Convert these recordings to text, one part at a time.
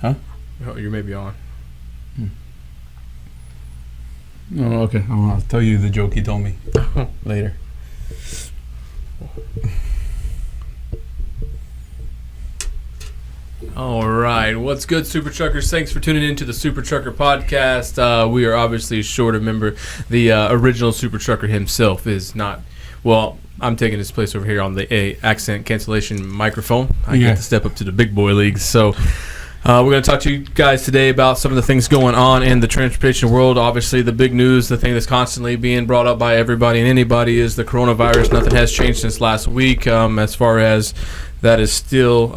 Huh? Oh, you may be on. Oh, okay. I'll tell you the joke he told me later. All right. What's good, Super Truckers? Thanks for tuning in to the Super Trucker Podcast. We are obviously short a member. The original Super Trucker himself is not. Well, I'm taking his place over here on the accent cancellation microphone. I get to step up to the big boy leagues. So we're going to talk to you guys today about some of the things going on in the transportation world. Obviously, the big news, the thing that's constantly being brought up by everybody and anybody is the coronavirus. Nothing has changed since last week as far as that is still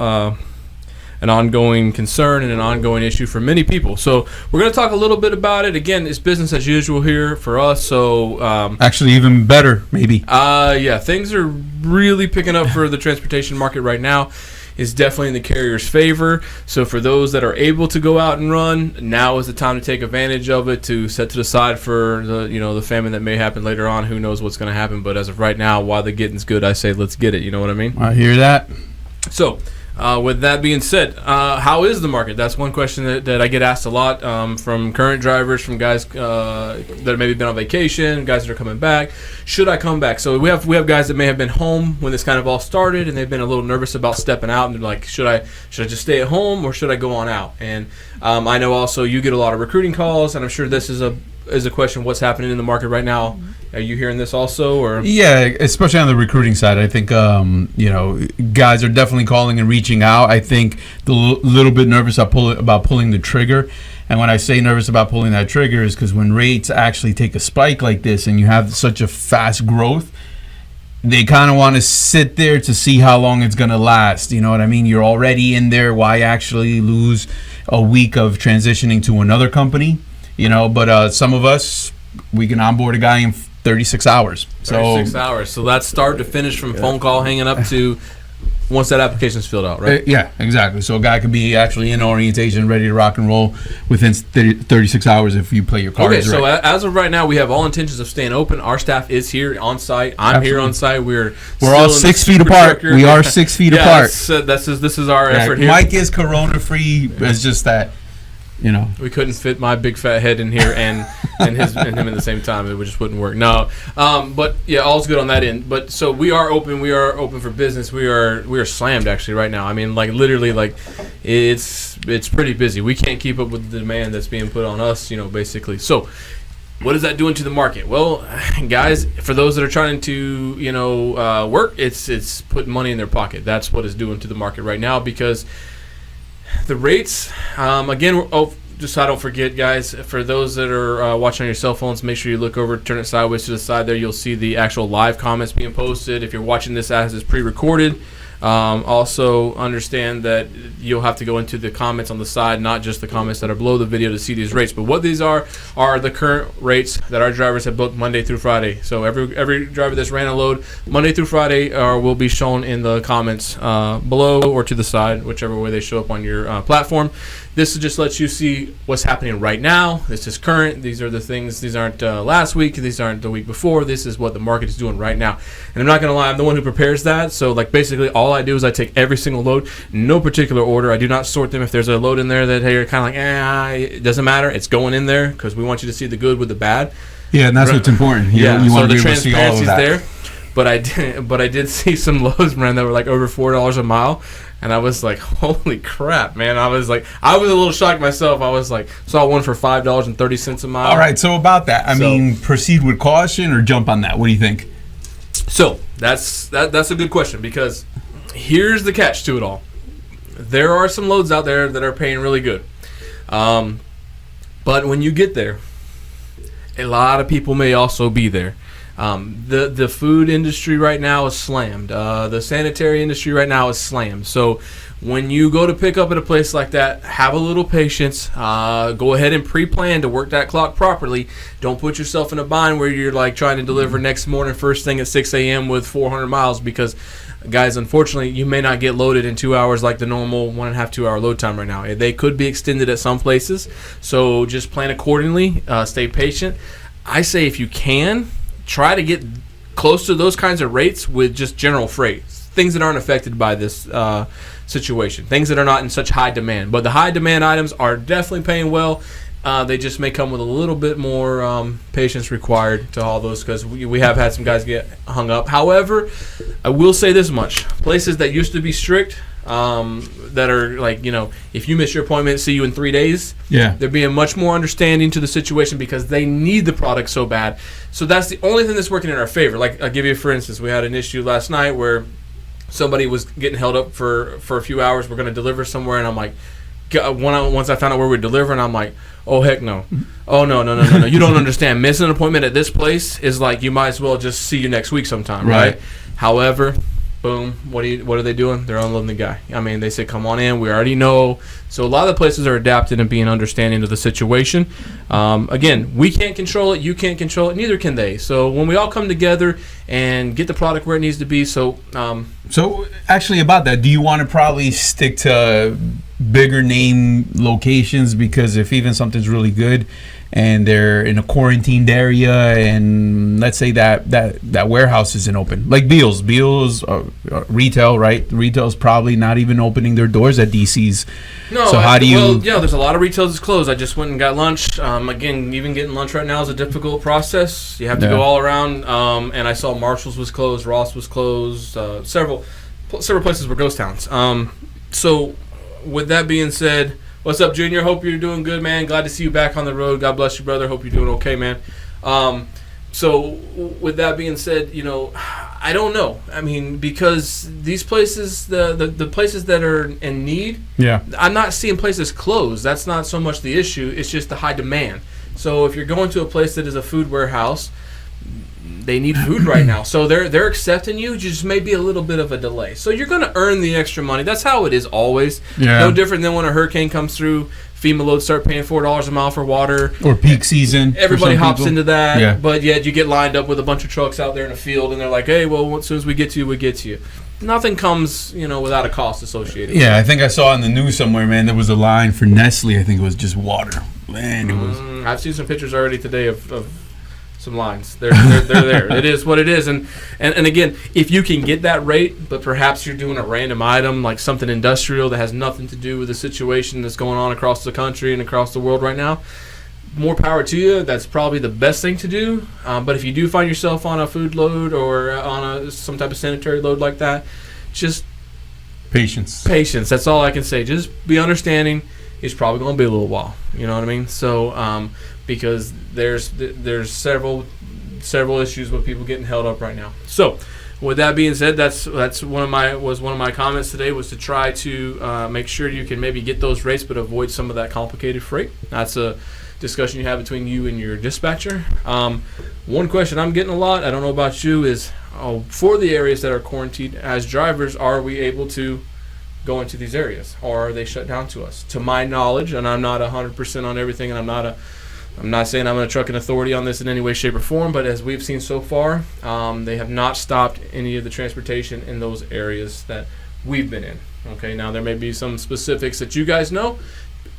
an ongoing concern and an ongoing issue for many people. So we're going to talk a little bit about it. Again, it's business as usual here for us. So actually, even better, maybe. Yeah, things are really picking up for the transportation market right now. Is definitely in the carrier's favor. So for those that are able to go out and run, now is the time to take advantage of it, to set to the side for the famine that may happen later on. Who knows what's going to happen? But as of right now, while the getting's good, I say let's get it. You know what I mean? I hear that. So with that being said, how is the market? That's one question that I get asked a lot from current drivers, from guys that have maybe been on vacation, guys that are coming back. Should I come back? So we have guys that may have been home when this kind of all started, and they've been a little nervous about stepping out, and they're like, should I just stay at home or should I go on out? And I know also you get a lot of recruiting calls, and I'm sure this is a question. What's happening in the market right now? Are you hearing this also, or? Yeah, especially on the recruiting side. I think guys are definitely calling and reaching out. I think they're a little bit nervous about pulling the trigger. And when I say nervous about pulling that trigger is because when rates actually take a spike like this and you have such a fast growth, they kind of want to sit there to see how long it's going to last. You know what I mean? You're already in there. Why actually lose a week of transitioning to another company? But some of us, we can onboard a guy in 36 hours. 36 hours. So that's start to finish from phone call hanging up to once that application's filled out, right? Yeah, exactly. So a guy could be actually in orientation, ready to rock and roll within 36 hours if you play your cards right. Okay, so as of right now, we have all intentions of staying open. Our staff is here on site. I'm here on site. We're all 6 feet apart. We are 6 feet apart. This is our effort here. Mike is corona-free. It's just that, we couldn't fit my big fat head in here and him at the same time. It just wouldn't work. No, but yeah, all's good on that end. But so we are open. We are open for business. We are slammed actually right now. I mean, literally, it's pretty busy. We can't keep up with the demand that's being put on us. Basically. So what is that doing to the market? Well, guys, for those that are trying to work, it's putting money in their pocket. That's what it's doing to the market right now because the rates, again, just so I don't forget, guys, for those that are watching on your cell phones, make sure you look over, turn it sideways to the side there. You'll see the actual live comments being posted. If you're watching this as it's pre-recorded, also understand that you'll have to go into the comments on the side, not just the comments that are below the video to see these rates. But what these are the current rates that our drivers have booked Monday through Friday. So every driver that's ran a load Monday through Friday will be shown in the comments below or to the side, whichever way they show up on your platform. This just lets you see what's happening right now. This is current. These are the things. These aren't last week. These aren't the week before. This is what the market is doing right now. And I'm not going to lie, I'm the one who prepares that. So basically all I do is I take every single load, no particular order. I do not sort them. If there's a load in there that, hey, you're kind of it doesn't matter. It's going in there because we want you to see the good with the bad. Yeah, and that's what's important. You want to be able to see all of that. There. But I did see some loads, man, that were over $4 a mile. And I was like, holy crap, man. I was a little shocked myself. I was saw one for $5.30 a mile. All right, so about that, I mean, proceed with caution or jump on that? What do you think? So that's a good question because here's the catch to it all. There are some loads out there that are paying really good. But when you get there, a lot of people may also be there. The food industry right now is slammed. The sanitary industry right now is slammed. So when you go to pick up at a place like that, have a little patience. Go ahead and pre-plan to work that clock properly. Don't put yourself in a bind where you're trying to deliver next morning first thing at 6 a.m. with 400 miles because, guys, unfortunately, you may not get loaded in 2 hours like the normal 1.5 2 hour load time right now. They could be extended at some places. So just plan accordingly. Stay patient. I say if you can, try to get close to those kinds of rates with just general freight. things that aren't affected by this situation, things that are not in such high demand. But the high demand items are definitely paying well. They just may come with a little bit more patience required to haul those, because we have had some guys get hung up. However, I will say this much. Places that used to be strict, that are like, if you miss your appointment, see you in 3 days. Yeah. They're being much more understanding to the situation because they need the product so bad. So that's the only thing that's working in our favor. Like, I'll give you, for instance, we had an issue last night where somebody was getting held up for a few hours. We're going to deliver somewhere, and I'm like, once I found out where we're delivering, I'm like, oh, heck no. Oh, no. You don't understand. Missing an appointment at this place is like, you might as well just see you next week sometime, right? However, boom, what are they doing? They're unloading the guy. I mean, they said, come on in. We already know. So a lot of the places are adapting and being understanding of the situation. Again, we can't control it. You can't control it. Neither can they. So when we all come together and get the product where it needs to be. So actually about that, do you want to probably stick to bigger name locations? Because if even something's really good and they're in a quarantined area, and let's say that warehouse isn't open, like Beal's retail, right? Retail's probably not even opening their doors at DC's. No, so how do you? Well, yeah, there's a lot of retailers that's closed. I just went and got lunch. Again, even getting lunch right now is a difficult process. You have to go all around. And I saw Marshall's was closed, Ross was closed, several places were ghost towns. So with that being said, what's up, Junior? Hope you're doing good, man. Glad to see you back on the road. God bless you, brother. Hope you're doing okay, man. So with that being said, I don't know. I mean, because these places, the places that are in need, I'm not seeing places closed. That's not so much the issue. It's just the high demand. So if you're going to a place that is a food warehouse, they need food right now. So they're accepting you. Just maybe a little bit of a delay. So you're going to earn the extra money. That's how it is always. Yeah. No different than when a hurricane comes through. FEMA loads start paying $4 a mile for water. Or peak season. Everybody hops into that. Yeah. But yet you get lined up with a bunch of trucks out there in the field, and they're like, hey, well, as soon as we get to you, we get to you. Nothing comes, without a cost associated. Yeah, I think I saw in the news somewhere, man, there was a line for Nestle. I think it was just water. Man, it was. I've seen some pictures already today of some lines. They're there. It is what it is. And again, if you can get that rate, but perhaps you're doing a random item like something industrial that has nothing to do with the situation that's going on across the country and across the world right now, more power to you. That's probably the best thing to do. But if you do find yourself on a food load or on some type of sanitary load like that, just patience. That's all I can say. Just be understanding. It's probably going to be a little while. You know what I mean? So because there's several issues with people getting held up right now. So with that being said, that's one of my comments today, was to try to make sure you can maybe get those rates but avoid some of that complicated freight. That's a discussion you have between you and your dispatcher. One question I'm getting a lot, I don't know about you, is for the areas that are quarantined, as drivers, are we able to go into these areas, or are they shut down to us? To my knowledge, and I'm not 100% on everything, and I'm not saying I'm a trucking authority on this in any way, shape, or form, but as we've seen so far, they have not stopped any of the transportation in those areas that we've been in. Okay, now there may be some specifics that you guys know.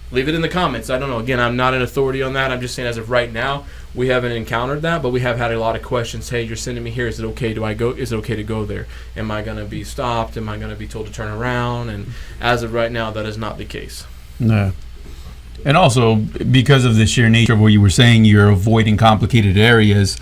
Leave it in the comments. I don't know. Again, I'm not an authority on that. I'm just saying as of right now, we haven't encountered that, but we have had a lot of questions. Hey, you're sending me here. Is it okay? Do I go? Is it okay to go there? Am I going to be stopped? Am I going to be told to turn around? And as of right now, that is not the case. No. And also, because of the sheer nature of what you were saying, you're avoiding complicated areas.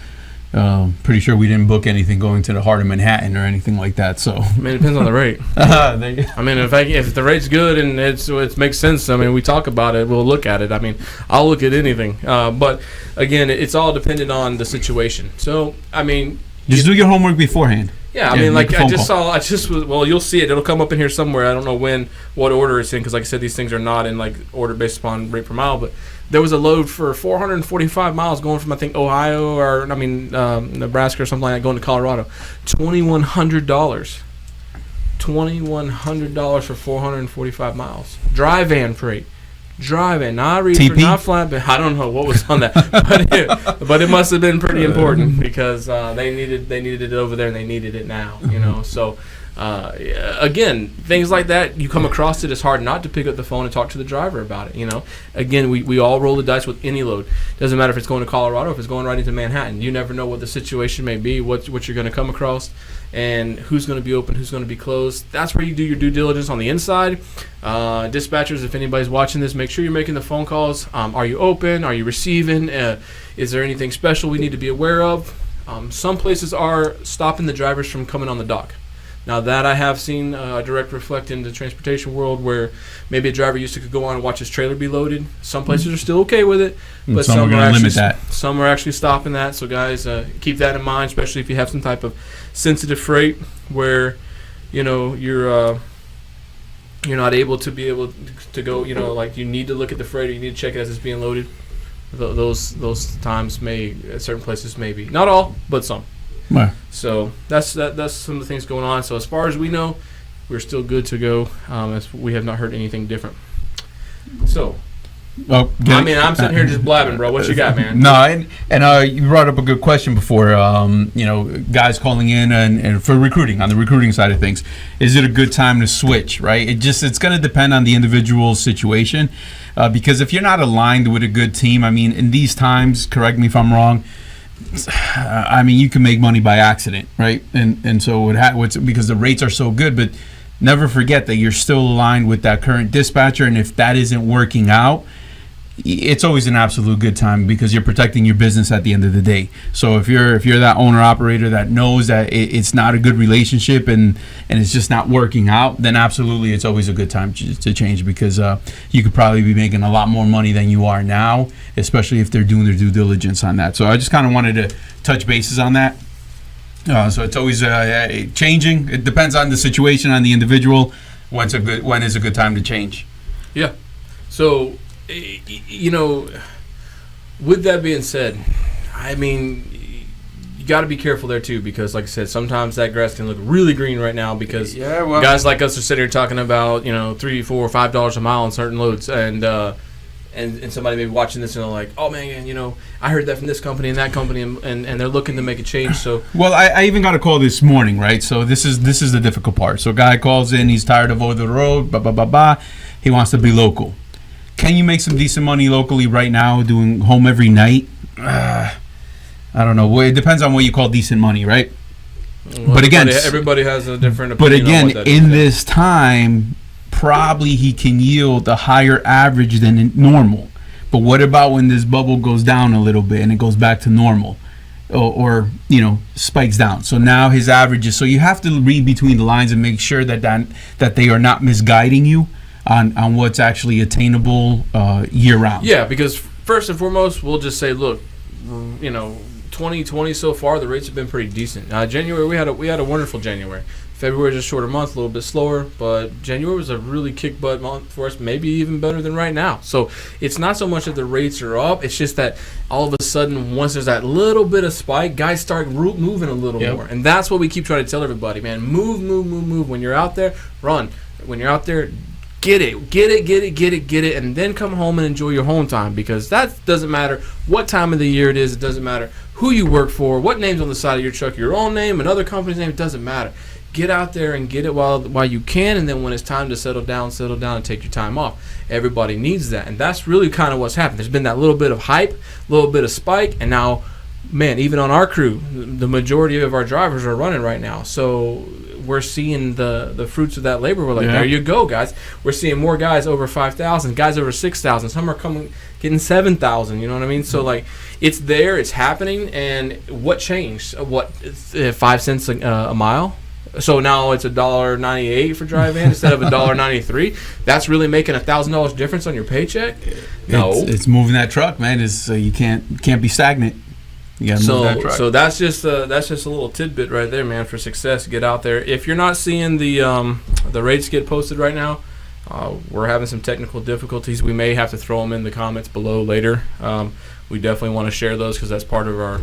Pretty sure we didn't book anything going to the heart of Manhattan or anything like that. So I mean, it depends on the rate. I mean, if the rate's good and it makes sense, I mean, we talk about it, we'll look at it. I mean, I'll look at anything. But again, it's all dependent on the situation. So I mean, just do your homework beforehand. Yeah, I mean, like you'll see it. It'll come up in here somewhere. I don't know what order it's in, because like I said, these things are not in like order based upon rate per mile. But there was a load for 445 miles going from, I think, Ohio or Nebraska or something like that, going to Colorado. $2,100. $2,100 for 445 miles. Dry van freight. Driving, not reefer, TP? Not flatbed. I don't know what was on that, but it must have been pretty important, because they needed it over there and they needed it now. So Again, things like that, you come across it, it's hard not to pick up the phone and talk to the driver about it. Again, we all roll the dice with any load. Doesn't matter if it's going to Colorado, if it's going right into Manhattan. You never know what the situation may be, what you're going to come across, and who's going to be open, who's going to be closed. That's where you do your due diligence on the inside. Dispatchers, if anybody's watching this, make sure you're making the phone calls. Are you open? Are you receiving? Is there anything special we need to be aware of? Some places are stopping the drivers from coming on the dock. Now that I have seen a direct reflect in the transportation world where maybe a driver used to could go on and watch his trailer be loaded. Some places are still okay with it, but some are actually stopping that. So guys, keep that in mind, especially if you have some type of sensitive freight where you're not able to go. Like you need to look at the freight or you need to check it as it's being loaded. Those times may at certain places maybe not all, but some. Right. So that's some of the things going on. So as far as we know, we're still good to go. As we have not heard anything different. So, I'm sitting here just blabbing, bro. What you got, man? No, and you brought up a good question before. Guys calling in and for recruiting on the recruiting side of things, is it a good time to switch? Right. It's going to depend on the individual situation, because if you're not aligned with a good team, in these times, correct me if I'm wrong. You can make money by accident, right? And so what's because the rates are so good, but never forget that you're still aligned with that current dispatcher, and if that isn't working out, it's always an absolute good time because you're protecting your business at the end of the day. So if you're that owner operator that knows that it's not a good relationship and it's just not working out, then absolutely it's always a good time to change because you could probably be making a lot more money than you are now, especially if they're doing their due diligence on that. So I just kind of wanted to touch bases on that. So it's always changing. It depends on the situation, on the individual. When is a good time to change? Yeah. So with that being said, you got to be careful there too because, like I said, sometimes that grass can look really green right now because guys like us are sitting here talking about $3, $4, $5 a mile on certain loads, and somebody may be watching this and they're like, oh man, I heard that from this company and that company, and they're looking to make a change. So I even got a call this morning, right? So this is the difficult part. So a guy calls in, he's tired of over the road, he wants to be local. Can you make some decent money locally right now doing home every night? I don't know. Well, it depends on what you call decent money, right? Well, but again, everybody has a different opinion. But again, in this time, probably he can yield a higher average than normal. But what about when this bubble goes down a little bit and it goes back to normal? Or spikes down. So now his average is. So you have to read between the lines and make sure that they are not misguiding you on what's actually attainable year round. Yeah, because first and foremost, we'll just say, look, 2020 so far, the rates have been pretty decent. January, we had a wonderful January. February is a shorter month, a little bit slower, but January was a really kick butt month for us, maybe even better than right now. So it's not so much that the rates are up, it's just that all of a sudden, once there's that little bit of spike, guys start moving a little more. And that's what we keep trying to tell everybody, man. Move. When you're out there, run. When you're out there, get it, and then come home and enjoy your home time, because that doesn't matter what time of the year it is. It doesn't matter who you work for, what name's on the side of your truck, your own name, another company's name. It doesn't matter. Get out there and get it while you can, and then when it's time to settle down and take your time off. Everybody needs that, and that's really kind of what's happened. There's been that little bit of hype, a little bit of spike, and now, man, even on our crew, the majority of our drivers are running right now. So we're seeing the fruits of that labor. We're like, there you go, guys. We're seeing more guys over 5,000, guys over 6,000. Some are getting 7,000. You know what I mean? So like, it's there, it's happening. And what changed? 5 cents a mile? So now it's $1.98 for dry van instead of $1.93. That's really making $1,000 difference on your paycheck. No, it's moving that truck, man. You can't be stagnant. You gotta move that truck. So that's just a little tidbit right there, man, for success. Get out there. If you're not seeing the rates get posted right now, we're having some technical difficulties. We may have to throw them in the comments below later. We definitely want to share those because that's part of our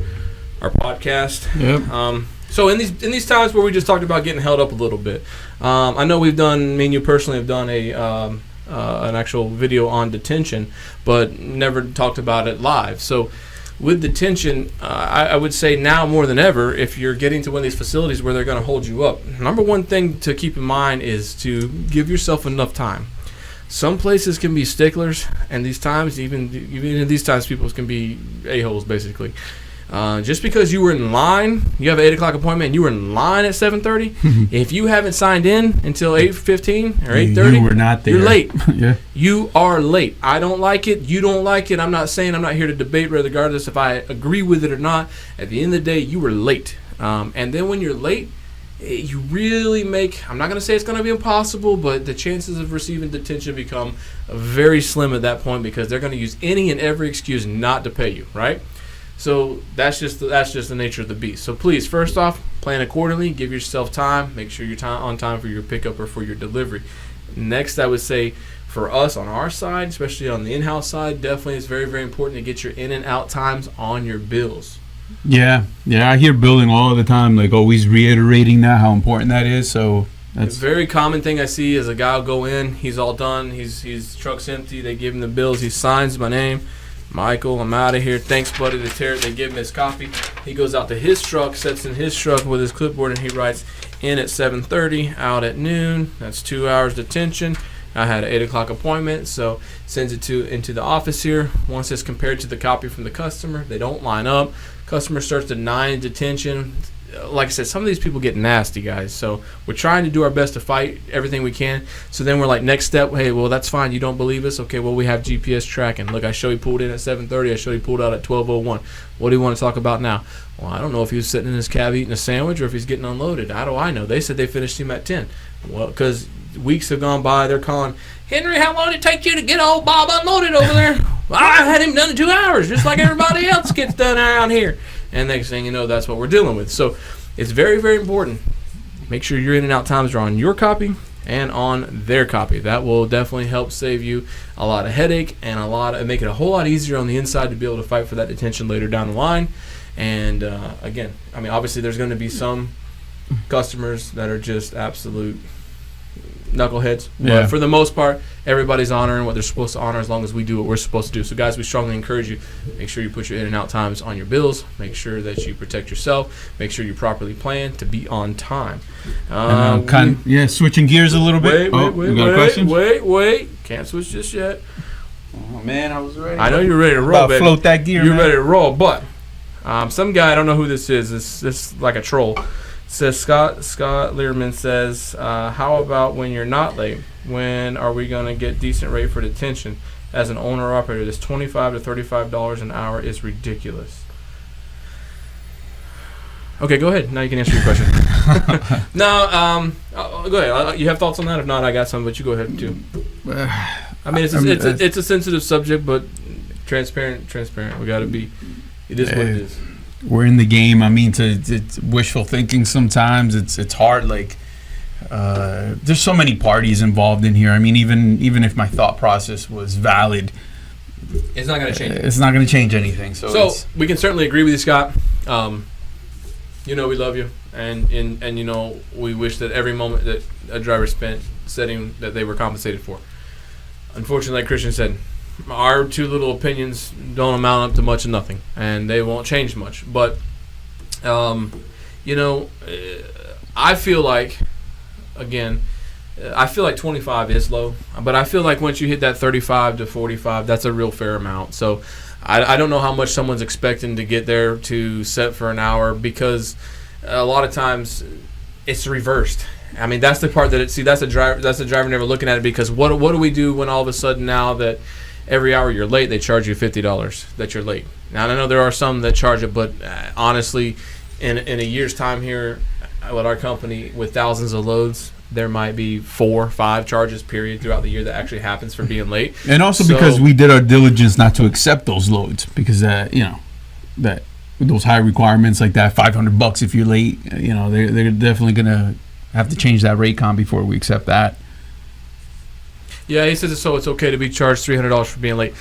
podcast. Yep. So in these times where we just talked about getting held up a little bit, I know me and you personally have done an actual video on detention, but never talked about it live. So with detention, I would say now more than ever, if you're getting to one of these facilities where they're going to hold you up, number one thing to keep in mind is to give yourself enough time. Some places can be sticklers, and these times, even in these times, people can be a-holes, basically. Just because you were in line, you have an 8 o'clock appointment, and you were in line at 7:30, if you haven't signed in until 8:15 or 8:30, you were not there. You're late. Yeah. You are late. I don't like it. You don't like it. I'm not here to debate regardless if I agree with it or not. At the end of the day, you were late. And then when you're late, you really make, I'm not going to say it's going to be impossible, but the chances of receiving detention become very slim at that point because they're going to use any and every excuse not to pay you, right? So that's just the nature of the beast. So please, first off, plan accordingly. Give yourself time. Make sure you're on time for your pickup or for your delivery. Next, I would say for us on our side, especially on the in-house side, definitely it's very, very important to get your in and out times on your bills. Yeah. I hear building all the time, like always reiterating that, how important that is. So that's a very common thing I see is a guy will go in, he's all done, his truck's empty, they give him the bills, he signs my name, Michael, I'm out of here, thanks buddy, they give him his copy, he goes out to his truck, sets in his truck with his clipboard, and he writes in at 7:30, out at noon, that's 2 hours detention. I had an 8 o'clock appointment, so sends it into the office here. Once it's compared to the copy from the customer, they don't line up. Customer starts to 9 detention. Like I said, some of these people get nasty, guys. So we're trying to do our best to fight everything we can. So then we're like, next step, hey, well, that's fine. You don't believe us? Okay, well, we have GPS tracking. Look, I show you pulled in at 7:30. I show you pulled out at 12:01. What do you want to talk about now? Well, I don't know if he was sitting in his cab eating a sandwich or if he's getting unloaded. How do I know? They said they finished him at 10. Well, because weeks have gone by, they're calling, Henry, how long did it take you to get old Bob unloaded over there? Well, I had him done in 2 hours, just like everybody else gets done around here. And next thing you know, that's what we're dealing with. So it's very, very important. Make sure your in and out times are on your copy and on their copy. That will definitely help save you a lot of headache and make it a whole lot easier on the inside to be able to fight for that detention later down the line. And again, I mean, obviously there's going to be some customers that are just absolute knuckleheads, but for the most part, everybody's honoring what they're supposed to honor as long as we do what we're supposed to do. So guys, we strongly encourage you, make sure you put your in and out times on your bills, make sure that you protect yourself, make sure you properly plan to be on time. Switching gears a little bit. Wait, can't switch just yet. Oh man, I was ready. I know you're ready to roll, baby. Float that gear, you're ready to roll, but some guy, I don't know who this is, this like a troll, says Scott Learman says, how about when you're not late? When are we going to get decent rate for detention? As an owner operator, this $25 to $35 an hour is ridiculous. Okay, go ahead. Now you can answer your question. No, go ahead. You have thoughts on that? If not, I got some, but you go ahead too. I mean, it's a sensitive subject, but transparent. We got to be. It is what it is. We're in the game. I mean, it's wishful thinking sometimes. It's hard. Like, there's so many parties involved in here. I mean, even if my thought process was valid, it's not going to change. It's not going to change anything. So we can certainly agree with you, Scott. We love you, and we wish that every moment that a driver spent setting that they were compensated for. Unfortunately, like Christian said, our two little opinions don't amount up to much of nothing, and they won't change much. But, I feel like, again, 25 is low, but I feel like once you hit that 35 to 45, that's a real fair amount. So I don't know how much someone's expecting to get there to set for an hour, because a lot of times it's reversed. I mean, that's the part that's the driver never looking at it, because what do we do when all of a sudden now that every hour you're late, they charge you $50 that you're late? Now, I know there are some that charge it, but honestly, in a year's time here with our company with thousands of loads, there might be 4 or 5 charges period throughout the year that actually happens for being late. And also because we did our diligence not to accept those loads, because that with those high requirements like that, $500 if you're late, they're definitely gonna have to change that rate con before we accept that. Yeah, he says it's okay to be charged $300 for being late.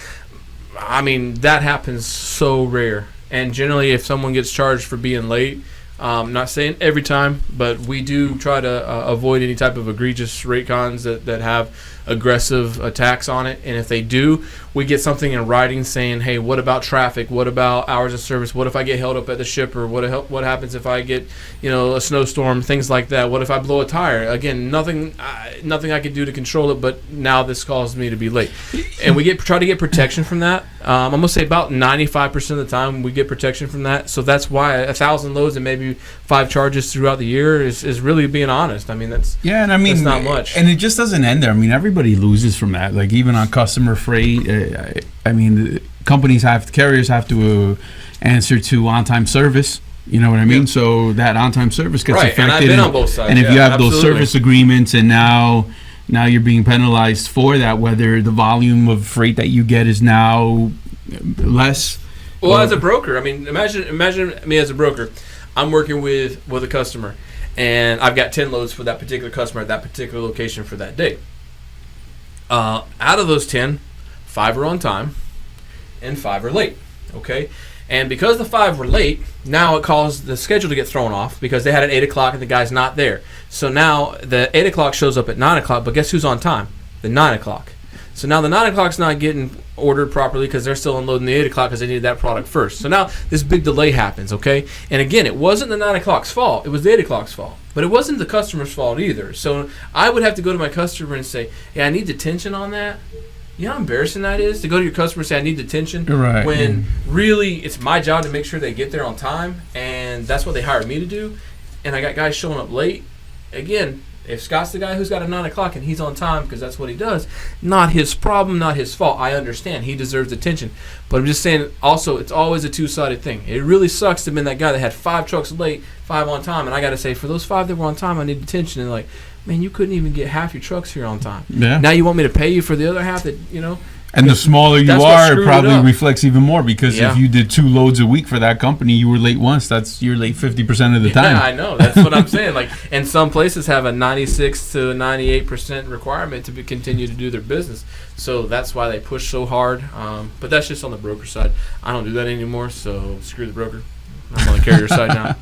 I mean, that happens so rare. And generally, if someone gets charged for being late, Not saying every time, but we do try to avoid any type of egregious rate cons that have aggressive attacks on it. And if they do, we get something in writing saying, hey, what about traffic? What about hours of service? What if I get held up at the shipper? What happens if I get, a snowstorm? Things like that. What if I blow a tire? Again, nothing I could do to control it, but now this causes me to be late. And we try to get protection from that. I'm going to say about 95% of the time we get protection from that. So that's why 1,000 loads and maybe 5 charges throughout the year is really being honest. I mean, that's not much. And it just doesn't end there. I mean, everybody loses from that. Like even on customer freight, carriers have to answer to on-time service. You know what I mean? Yep. So that on-time service gets affected. And I've been on both sides. And if you have those service agreements, and now you're being penalized for that, whether the volume of freight that you get is now less. Well, as a broker, I mean, imagine me as a broker. I'm working with a customer, and I've got 10 loads for that particular customer at that particular location for that day. Out of those 10, 5 are on time, and 5 are late. Okay, and because the 5 were late, now it caused the schedule to get thrown off because they had an 8 o'clock and the guy's not there. So now the 8 o'clock shows up at 9 o'clock, but guess who's on time? The 9 o'clock. So now the 9 o'clock's not getting ordered properly because they're still unloading the 8 o'clock because they needed that product first. So now this big delay happens, okay? And again, it wasn't the 9 o'clock's fault. It was the 8 o'clock's fault. But it wasn't the customer's fault either. So I would have to go to my customer and say, hey, I need detention on that. You know how embarrassing that is to go to your customer and say, I need detention? Right. When really it's my job to make sure they get there on time, and that's what they hired me to do. And I got guys showing up late. Again, if Scott's the guy who's got a 9 o'clock and he's on time because that's what he does, not his problem, not his fault. I understand. He deserves attention. But I'm just saying, also, it's always a two-sided thing. It really sucks to have been that guy that had 5 trucks late, 5 on time, and I got to say, for those 5 that were on time, I need attention. And like, man, you couldn't even get half your trucks here on time. Yeah. Now you want me to pay you for the other half that, And the smaller you are, it probably reflects even more because if you did 2 loads a week for that company, you were late once. You're late 50% of the time. Yeah, I know. That's what I'm saying. Like, and some places have a 96 to 98% requirement to continue to do their business. So that's why they push so hard. But that's just on the broker side. I don't do that anymore. So screw the broker. I'm on the carrier side now.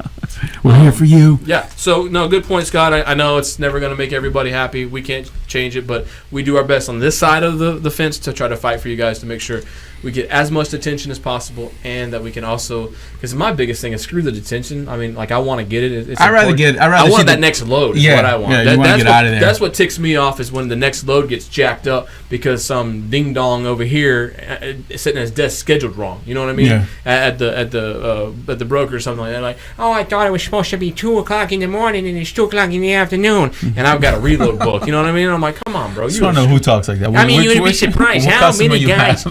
We're here for you. Yeah. So, no, good point, Scott. I know it's never going to make everybody happy. We can't change it, but we do our best on this side of the fence to try to fight for you guys to make sure we get as much attention as possible, and that we can also, because my biggest thing is screw the detention. I mean, like, I want to get it. I want that next load is what I want. Yeah, you want to get out of there. That's what ticks me off is when the next load gets jacked up because some ding-dong over here is sitting at his desk scheduled wrong. You know what I mean? Yeah. At the broker or something like that. Like, oh, I thought it was supposed to be 2 o'clock in the morning and it's 2 o'clock in the afternoon. And I've got a reload book. You know what I mean? I'm like, come on, bro. I don't know who talks like that. I mean, you would be surprised how many guys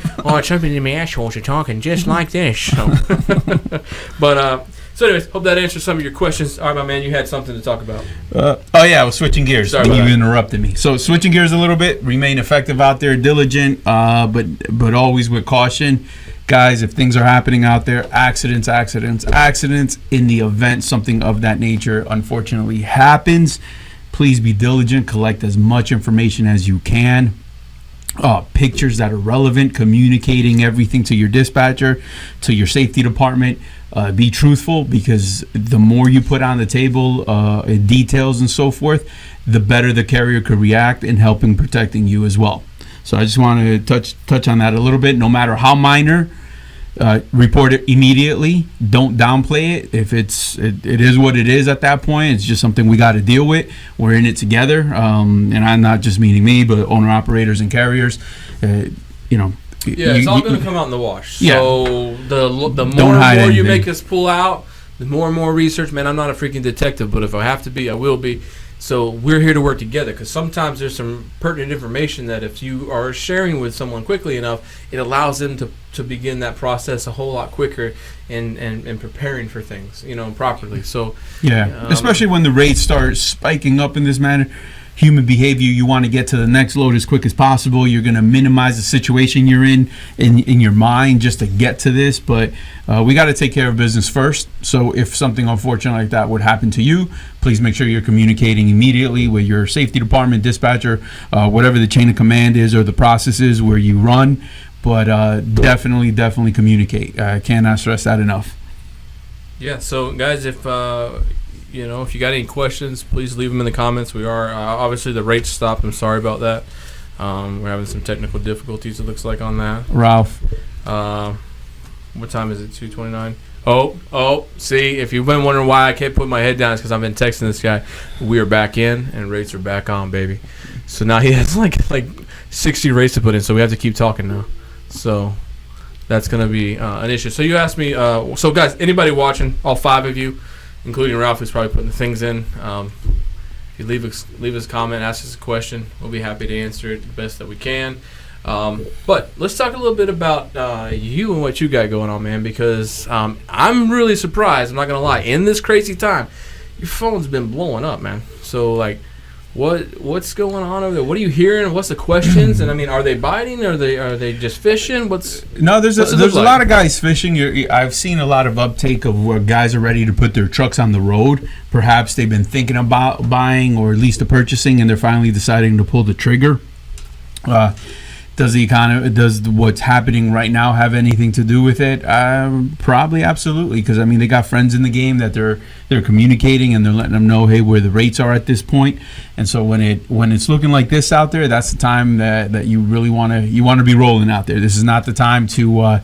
jumping in my assholes are talking just like this. So. But, so anyways, hope that answers some of your questions. All right, my man, you had something to talk about. I was switching gears. You interrupted me. So switching gears a little bit, remain effective out there, diligent, but always with caution. Guys, if things are happening out there, accidents, in the event something of that nature unfortunately happens, please be diligent, collect as much information as you can. Pictures that are relevant, communicating everything to your dispatcher, to your safety department. Be truthful, because the more you put on the table, details and so forth, the better the carrier could react in helping protecting you as well. So I just want to touch on that a little bit. No matter how minor, report it immediately. Don't downplay it. If it is what it is at that point, it's just something we got to deal with. We're in it together, and I'm not just meaning me, but owner operators and carriers. It's all going to come out in the wash. Yeah. So the more and more you make us pull out, the more and more research. Man, I'm not a freaking detective, but if I have to be, I will be. So we're here to work together, because sometimes there's some pertinent information that if you are sharing with someone quickly enough, it allows them to begin that process a whole lot quicker and preparing for things, properly. So especially when the rates start spiking up in this manner. Human behavior, you want to get to the next load as quick as possible. You're going to minimize the situation you're in your mind just to get to this, but we got to take care of business first. So if something unfortunate like that would happen to you, please make sure you're communicating immediately with your safety department, dispatcher, whatever the chain of command is or the process is where you run. But definitely communicate. I cannot stress that enough. Yeah. So guys, if if you got any questions, please leave them in the comments. We are obviously the rates stopped. I'm sorry about that. We're having some technical difficulties. It looks like on that. Ralph. What time is it? 2:29. Oh, see, if you've been wondering why I can't put my head down, it's because I've been texting this guy. We are back in, and rates are back on, baby. So now he has like 60 rates to put in, so we have to keep talking now. So that's going to be an issue. So you asked me, so guys, anybody watching, all 5 of you, including Ralph, who's probably putting the things in, if you leave us a comment, ask us a question, we'll be happy to answer it the best that we can. But let's talk a little bit about you and what you got going on, man, because I'm really surprised, I'm not going to lie, in this crazy time, your phone's been blowing up, man. So, like, what's going on over there? What are you hearing? What's the questions? And, I mean, are they biting? Are they just fishing? There's a lot of guys fishing. I've seen a lot of uptake of where guys are ready to put their trucks on the road. Perhaps they've been thinking about buying or at least purchasing, and they're finally deciding to pull the trigger. Does what's happening right now have anything to do with it? Probably, absolutely, because I mean they got friends in the game that they're communicating and they're letting them know, hey, where the rates are at this point. And so when it's looking like this out there, that's the time that you really want to be rolling out there. This is not the time to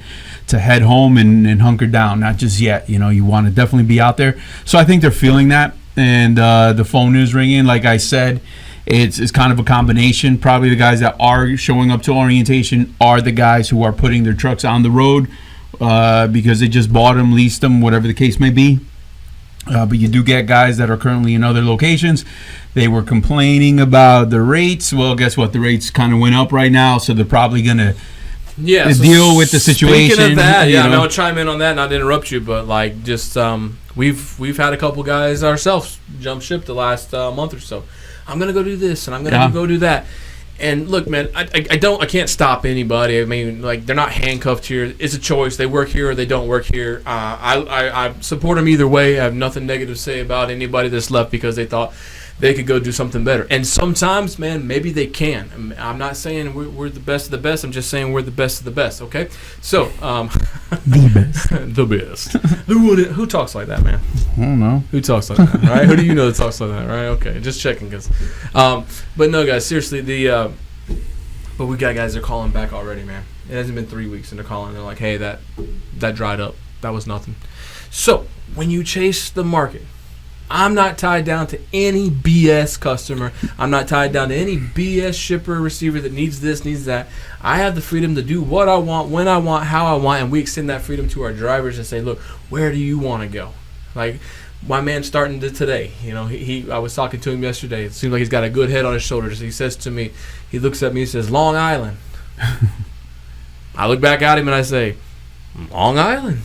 head home and hunker down, not just yet. You want to definitely be out there. So I think they're feeling that, and the phone is ringing. Like I said, it's kind of a combination. Probably the guys that are showing up to orientation are the guys who are putting their trucks on the road because they just bought them, leased them, whatever the case may be. But you do get guys that are currently in other locations. They were complaining about the rates. Well, guess what? The rates kind of went up right now, so they're probably going to deal with the situation. Speaking of that, I'll chime in on that, not to interrupt you, but like just we've had a couple guys ourselves jump ship the last month or so. I'm gonna go do this and I'm gonna go do that. And look, man, I can't stop anybody. I mean, like, they're not handcuffed here. It's a choice. They work here or they don't work here. I support them either way. I have nothing negative to say about anybody that's left because they thought they could go do something better. And sometimes, man, maybe they can. I'm not saying we're the best of the best. I'm just saying we're the best of the best, okay? So, the best. The best. Who talks like that, man? I don't know. Who talks like that, right? Who do you know that talks like that, right? Okay, just checking. But no, guys, seriously, but we got guys that are calling back already, man. It hasn't been 3 weeks, and they're calling. They're like, hey, that dried up. That was nothing. So, when you chase the market, I'm not tied down to any BS customer. I'm not tied down to any BS shipper or receiver that needs this, needs that. I have the freedom to do what I want, when I want, how I want, and we extend that freedom to our drivers and say, look, where do you want to go? Like my man starting today, I was talking to him yesterday. It seems like he's got a good head on his shoulders. He says to me, he looks at me and says, Long Island. I look back at him and I say, Long Island.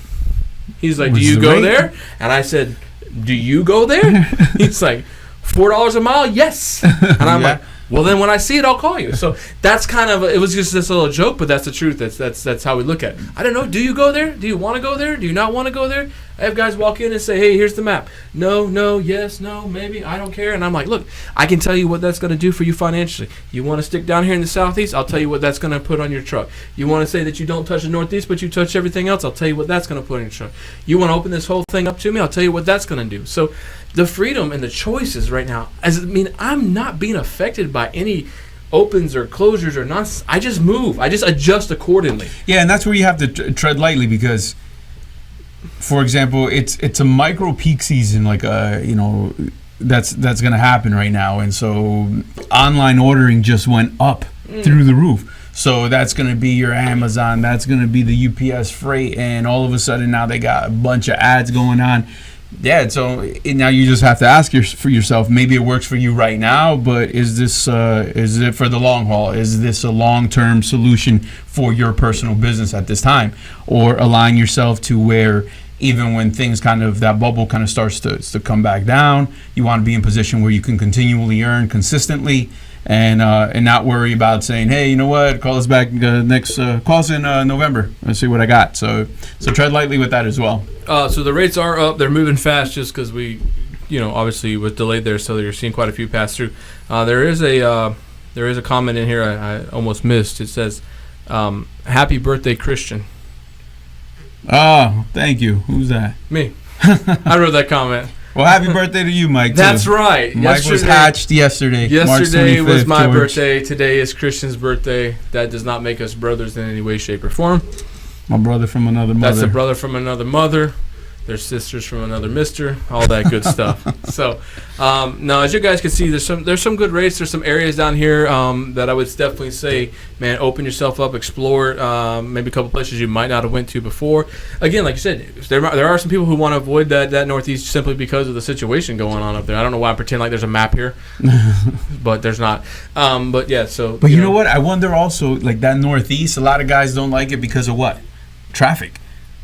He's like, do you go there? And I said, do you go there? He's like, $4 a mile? Yes. And I'm like, well, then when I see it, I'll call you. So that's kind of, it was just this little joke, but that's the truth. That's how we look at it. I don't know. Do you go there? Do you want to go there? Do you not want to go there? I have guys walk in and say, hey, here's the map. No, yes, no, maybe. I don't care. And I'm like, look, I can tell you what that's going to do for you financially. You want to stick down here in the Southeast? I'll tell you what that's going to put on your truck. You want to say that you don't touch the Northeast, but you touch everything else? I'll tell you what that's going to put on your truck. You want to open this whole thing up to me? I'll tell you what that's going to do. So the freedom and the choices right now, I'm not being affected by any opens or closures or nonsense. I just move. I just adjust accordingly. Yeah, and that's where you have to tread lightly because, for example, it's a micro peak season, like that's going to happen right now, and so online ordering just went up through the roof. So that's going to be your Amazon, that's going to be the UPS freight, and all of a sudden now they got a bunch of ads going on. Yeah, so now you just have to ask for yourself, maybe it works for you right now, but is it for the long haul? Is this a long-term solution for your personal business at this time? Or align yourself to where even when things that bubble kind of starts to come back down, you want to be in position where you can continually earn consistently and not worry about saying, hey, you know what, call us back call us in November. Let's see what I got. So tread lightly with that as well. So the rates are up. They're moving fast just because we, obviously was delayed there, so you're seeing quite a few pass through. There is a comment in here I almost missed. It says, happy birthday, Christian. Oh, thank you. Who's that? Me. I wrote that comment. Well, happy birthday to you, Mike. That's too. right. Mike was hatched yesterday. Yesterday March 25th, was my George. birthday. Today is Christian's birthday. That does not make us brothers in any way, shape, or form. My brother from another mother. That's a brother from another mother. They're sisters from another mister. All that good stuff. So, now as you guys can see, there's some good rates. There's some areas down here that I would definitely say, man, open yourself up, explore. Maybe a couple places you might not have went to before. Again, like you said, there are some people who want to avoid that Northeast simply because of the situation going on up there. I don't know why I pretend like there's a map here, but there's not. But yeah, so. But you know what? I wonder also, like that Northeast, a lot of guys don't like it because of what? Traffic.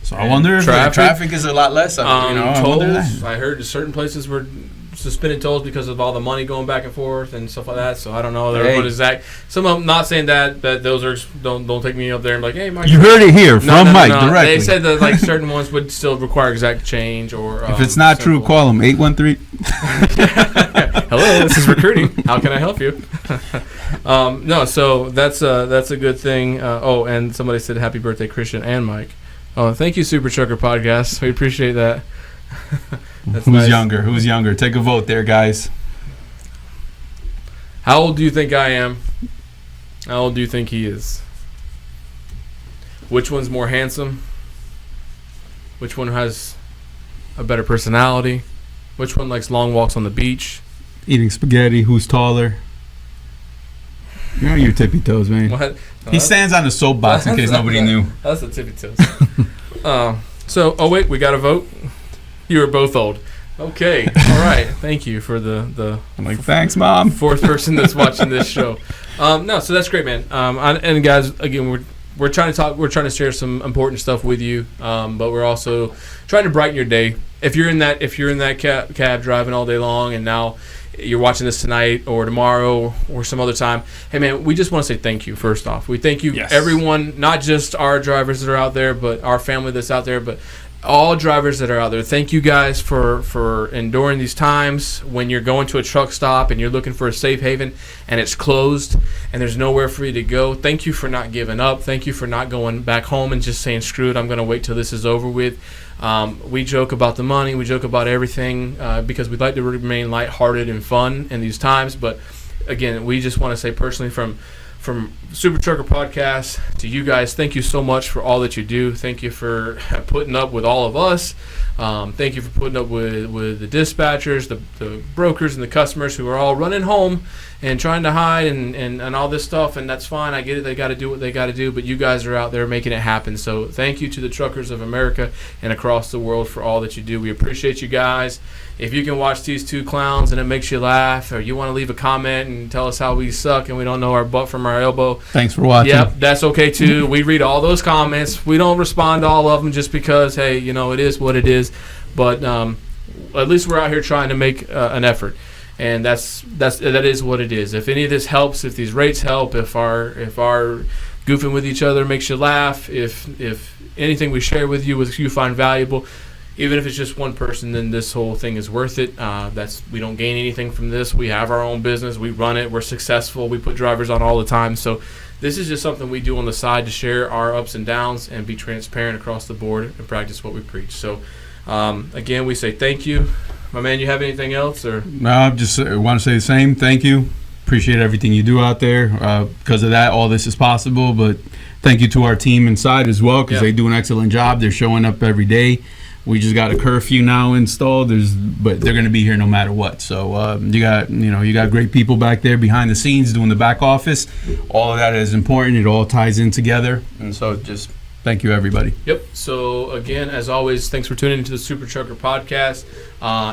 So I wonder if traffic is a lot less. Tolls. I heard certain places were suspended tolls because of all the money going back and forth and stuff like that. So I don't know what exact. Some of them not saying that those are don't take me up there and be like, hey, Mike. You heard it here from Mike directly. They said that like certain ones would still require exact change or. If it's not true, call them 813. Hello, this is recruiting. How can I help you? No, so that's a good thing. And somebody said happy birthday, Christian and Mike. Oh, thank you, Super Trucker Podcast. We appreciate that. That's Who's nice. younger? Who's younger? Take a vote there, guys. How old do you think I am? How old do you think he is? Which one's more handsome? Which one has a better personality? Which one likes long walks on the beach? Eating spaghetti. Who's taller? You're on your tippy toes, man. What? He stands on the soapbox in case nobody knew. That's the tippy toes. Wait, we got to vote. You were both old. Okay, all right. Thank you for the. I'm like, thanks, Mom. Fourth person that's watching this show. No, so that's great, man. And guys, again, we're trying to talk. We're trying to share some important stuff with you, but we're also trying to brighten your day. If you're in that cab driving all day long, and now you're watching this tonight or tomorrow or some other time, hey man, we just want to say thank you. First off, we thank you, everyone, not just our drivers that are out there, but our family that's out there, but all drivers that are out there. Thank you guys for enduring these times when you're going to a truck stop and you're looking for a safe haven and it's closed and there's nowhere for you to go. Thank you for not giving up. Thank you for not going back home and just saying, screw it, I'm going to wait till this is over with. We joke about the money. We joke about everything because we'd like to remain lighthearted and fun in these times. But, again, we just want to say personally from Super Trucker Podcast to you guys, thank you so much for all that you do. Thank you for putting up with all of us. Thank you for putting up with the dispatchers, the brokers, and the customers who are all running home and trying to hide and all this stuff. And that's fine. I get it. They got to do what they got to do. But you guys are out there making it happen. So thank you to the truckers of America and across the world for all that you do. We appreciate you guys. If you can watch these two clowns and it makes you laugh, or you want to leave a comment and tell us how we suck and we don't know our butt from our elbow. Thanks for watching. Yep, that's okay too. We read all those comments. We don't respond to all of them just because, hey, it is what it is. But at least we're out here trying to make an effort, and that is what it is. If any of this helps, if these rates help, if our goofing with each other makes you laugh, if anything we share with you find valuable, even if it's just one person, then this whole thing is worth it. We don't gain anything from this. We have our own business. We run it. We're successful. We put drivers on all the time. So this is just something we do on the side to share our ups and downs and be transparent across the board and practice what we preach. So, again, we say thank you. My man, you have anything else? Or No, I just want to say the same. Thank you. Appreciate everything you do out there. Because of that, all this is possible. But thank you to our team inside as well, because they do an excellent job. They're showing up every day. We just got a curfew now installed. But they're going to be here no matter what. So you got great people back there behind the scenes doing the back office. All of that is important. It all ties in together. And so just thank you, everybody. Yep. So again, as always, thanks for tuning into the Super Trucker Podcast.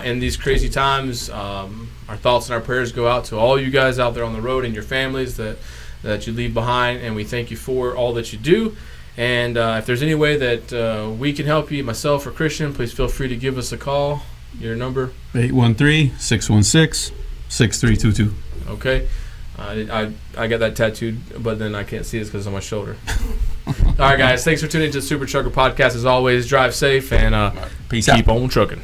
In these crazy times, our thoughts and our prayers go out to all you guys out there on the road and your families that you leave behind. And we thank you for all that you do. And if there's any way that we can help you, myself or Christian, please feel free to give us a call. Your number? 813-616-6322. Okay. I got that tattooed, but then I can't see it because it's on my shoulder. All right, guys. Thanks for tuning into the Super Trucker Podcast. As always, drive safe and Peace out. Keep on trucking.